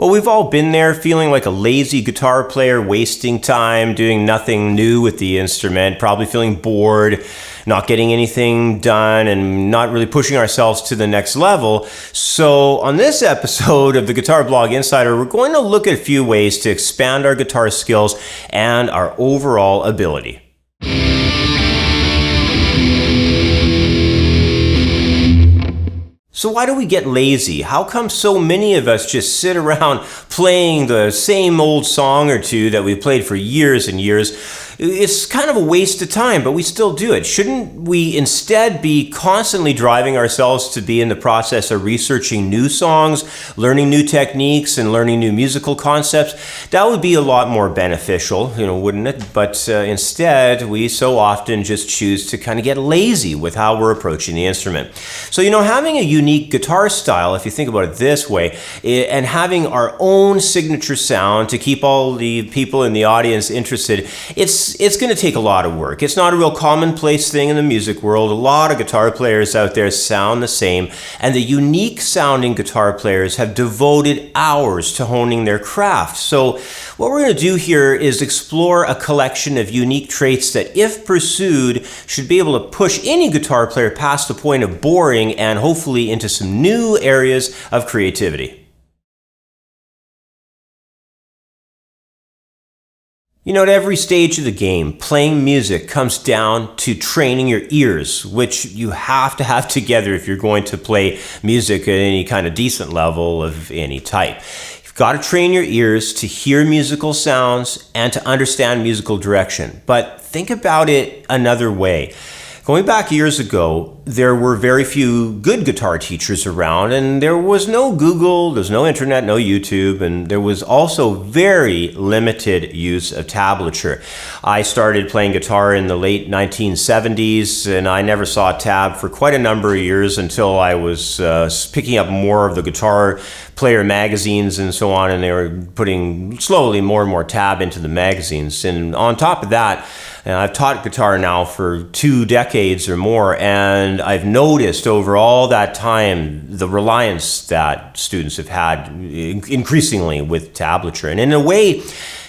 Well, we've all been there, feeling like a lazy guitar player, wasting time, doing nothing new with the instrument, probably feeling bored, not getting anything done, and not really pushing ourselves to the next level. So on this episode of the Guitar Blog Insider, we're going to look at a few ways to expand our guitar skills and our overall ability. So why do we get lazy? How come so many of us just sit around playing the same old song or two that we've played for years and years? It's kind of a waste of time, but we still do it. Shouldn't we instead be constantly driving ourselves to be in the process of researching new songs, learning new techniques, and learning new musical concepts? That would be a lot more beneficial, wouldn't it? But instead, we so often just choose to kind of get lazy with how we're approaching the instrument. So, having a unique guitar style, if you think about it this way, and having our own signature sound to keep all the people in the audience interested, it's going to take a lot of work. It's not a real commonplace thing in the music world. A lot of guitar players out there sound the same, and the unique sounding guitar players have devoted hours to honing their craft. So what we're going to do here is explore a collection of unique traits that, if pursued, should be able to push any guitar player past the point of boring and hopefully into some new areas of creativity. At every stage of the game, playing music comes down to training your ears, which you have to have together if you're going to play music at any kind of decent level of any type. You've got to train your ears to hear musical sounds and to understand musical direction. But think about it another way. Going back years ago, there were very few good guitar teachers around, and there was no Google, there's no internet, no YouTube, and there was also very limited use of tablature. I started playing guitar in the late 1970s, and I never saw a tab for quite a number of years until I was picking up more of the guitar player magazines and so on, and they were putting slowly more and more tab into the magazines. And on top of that, I've taught guitar now for 2 decades or more, and I've noticed over all that time the reliance that students have had increasingly with tablature. And in a way,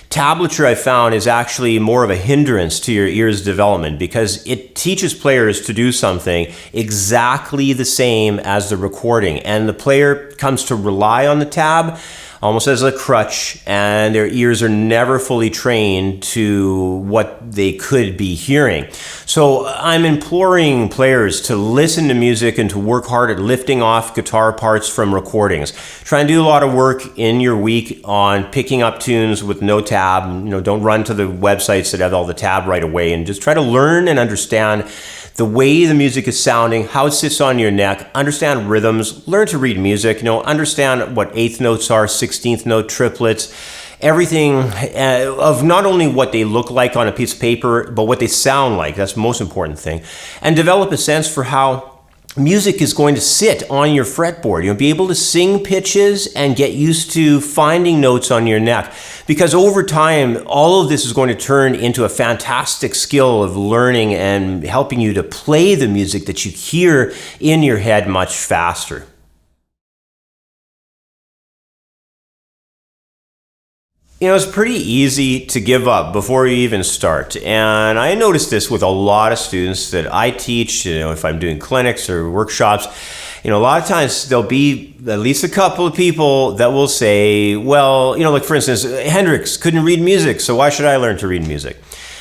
tablature, I found, is actually more of a hindrance to your ear's development because it teaches players to do something exactly the same as the recording, and the player comes to rely on the tab almost as a crutch, and their ears are never fully trained to what they could be hearing. So I'm imploring players to listen to music and to work hard at lifting off guitar parts from recordings. Try and do a lot of work in your week on picking up tunes with no tab. Don't run to the websites that have all the tab right away, and just try to learn and understand the way the music is sounding, how it sits on your neck, understand rhythms, learn to read music, understand what eighth notes are, 16th note triplets, everything of not only what they look like on a piece of paper, but what they sound like. That's the most important thing. And develop a sense for how music is going to sit on your fretboard. You'll be able to sing pitches and get used to finding notes on your neck. Because over time, all of this is going to turn into a fantastic skill of learning and helping you to play the music that you hear in your head much faster. It's pretty easy to give up before you even start. And I noticed this with a lot of students that I teach, if I'm doing clinics or workshops. A lot of times there'll be at least a couple of people that will say, well, like for instance, Hendrix couldn't read music, so why should I learn to read music?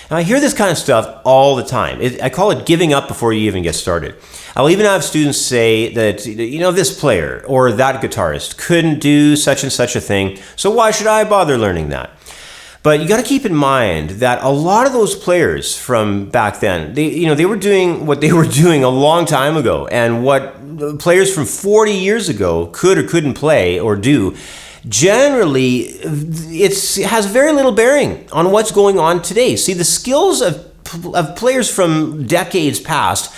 And I hear this kind of stuff all the time. I call it giving up before you even get started. I'll even have students say that, this player or that guitarist couldn't do such and such a thing, so why should I bother learning that? But you got to keep in mind that a lot of those players from back then, they were doing what they were doing a long time ago, and what players from 40 years ago could or couldn't play or do. Generally, it has very little bearing on what's going on today. See, the skills of players from decades past,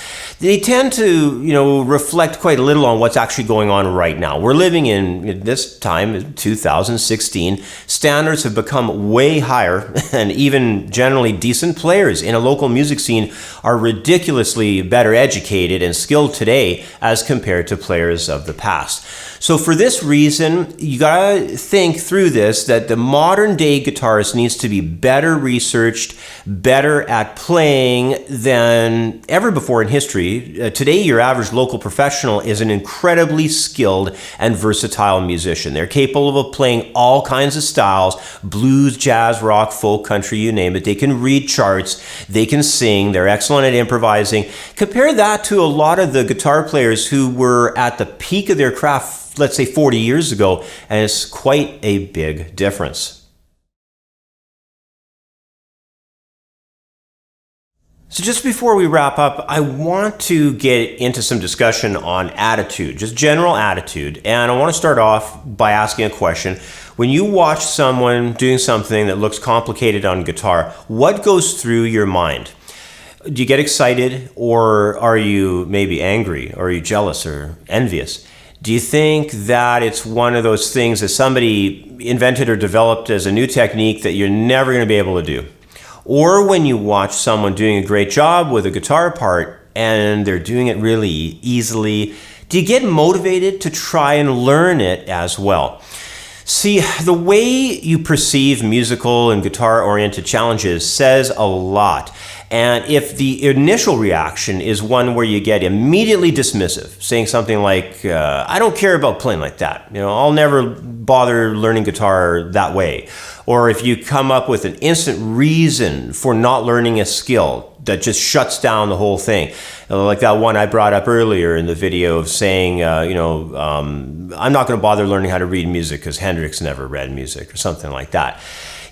they tend to, reflect quite a little on what's actually going on right now. We're living in this time, 2016. Standards have become way higher, and even generally decent players in a local music scene are ridiculously better educated and skilled today as compared to players of the past. So for this reason, you gotta think through this, that the modern day guitarist needs to be better researched, better at playing than ever before in history. Today, your average local professional is an incredibly skilled and versatile musician. They're capable of playing all kinds of styles: blues, jazz, rock, folk, country, you name it. They can read charts, they can sing, they're excellent at improvising. Compare that to a lot of the guitar players who were at the peak of their craft, let's say 40 years ago, and it's quite a big difference. So just before we wrap up, I want to get into some discussion on attitude, just general attitude. And I want to start off by asking a question. When you watch someone doing something that looks complicated on guitar, what goes through your mind? Do you get excited, or are you maybe angry, or are you jealous or envious? Do you think that it's one of those things that somebody invented or developed as a new technique that you're never going to be able to do? Or when you watch someone doing a great job with a guitar part and they're doing it really easily, do you get motivated to try and learn it as well? See, the way you perceive musical and guitar-oriented challenges says a lot. And if the initial reaction is one where you get immediately dismissive, saying something like, I don't care about playing like that, I'll never bother learning guitar that way. Or if you come up with an instant reason for not learning a skill that just shuts down the whole thing. Like that one I brought up earlier in the video of saying, I'm not going to bother learning how to read music because Hendrix never read music, or something like that.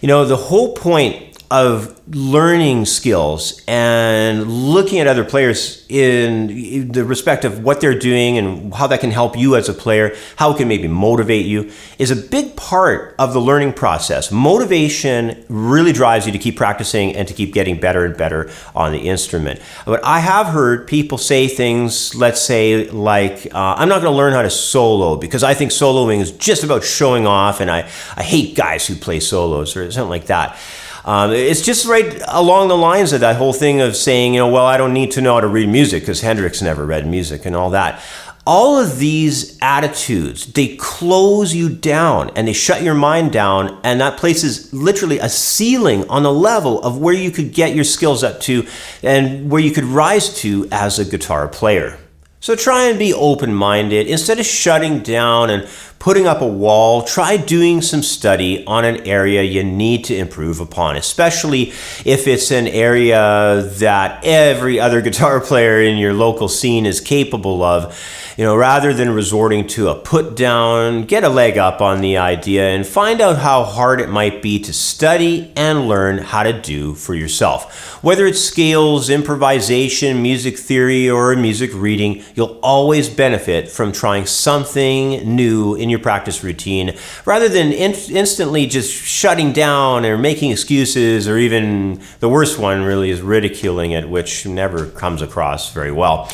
The whole point of learning skills and looking at other players in the respect of what they're doing and how that can help you as a player, how it can maybe motivate you, is a big part of the learning process. Motivation really drives you to keep practicing and to keep getting better and better on the instrument. But I have heard people say things, let's say, like, I'm not going to learn how to solo because I think soloing is just about showing off, and I hate guys who play solos, or something like that. It's just right along the lines of that whole thing of saying, well, I don't need to know how to read music because Hendrix never read music and all that. All of these attitudes, they close you down and they shut your mind down, and that places literally a ceiling on the level of where you could get your skills up to and where you could rise to as a guitar player. So try and be open-minded. Instead of shutting down and putting up a wall, try doing some study on an area you need to improve upon, especially if it's an area that every other guitar player in your local scene is capable of. Rather than resorting to a put down, get a leg up on the idea and find out how hard it might be to study and learn how to do for yourself. Whether it's scales, improvisation, music theory, or music reading, you'll always benefit from trying something new in your practice routine, rather than instantly just shutting down or making excuses, or even the worst one really is ridiculing it, which never comes across very well.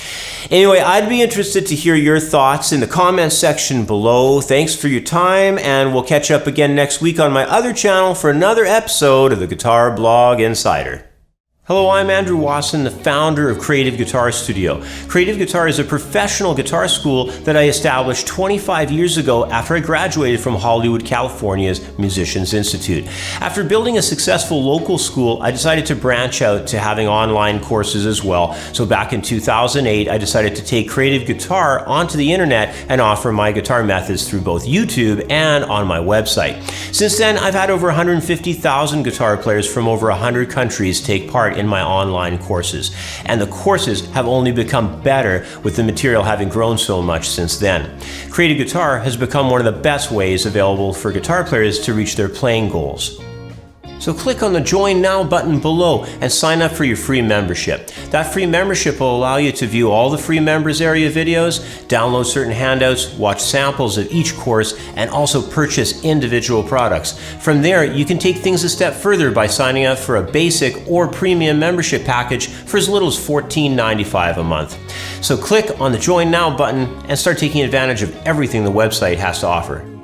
Anyway, I'd be interested to hear your thoughts in the comments section below. Thanks for your time, and we'll catch up again next week on my other channel for another episode of the Guitar Blog Insider. Hello, I'm Andrew Wasson, the founder of Creative Guitar Studio. Creative Guitar is a professional guitar school that I established 25 years ago after I graduated from Hollywood, California's Musicians Institute. After building a successful local school, I decided to branch out to having online courses as well. So back in 2008, I decided to take creative guitar onto the internet and offer my guitar methods through both YouTube and on my website. Since then, I've had over 150,000 guitar players from over 100 countries take part in my online courses, and the courses have only become better with the material having grown so much since then. Creative Guitar has become one of the best ways available for guitar players to reach their playing goals. So click on the Join Now button below and sign up for your free membership. That free membership will allow you to view all the free members area videos, download certain handouts, watch samples of each course, and also purchase individual products. From there, you can take things a step further by signing up for a basic or premium membership package for as little as $14.95 a month. So click on the Join Now button and start taking advantage of everything the website has to offer.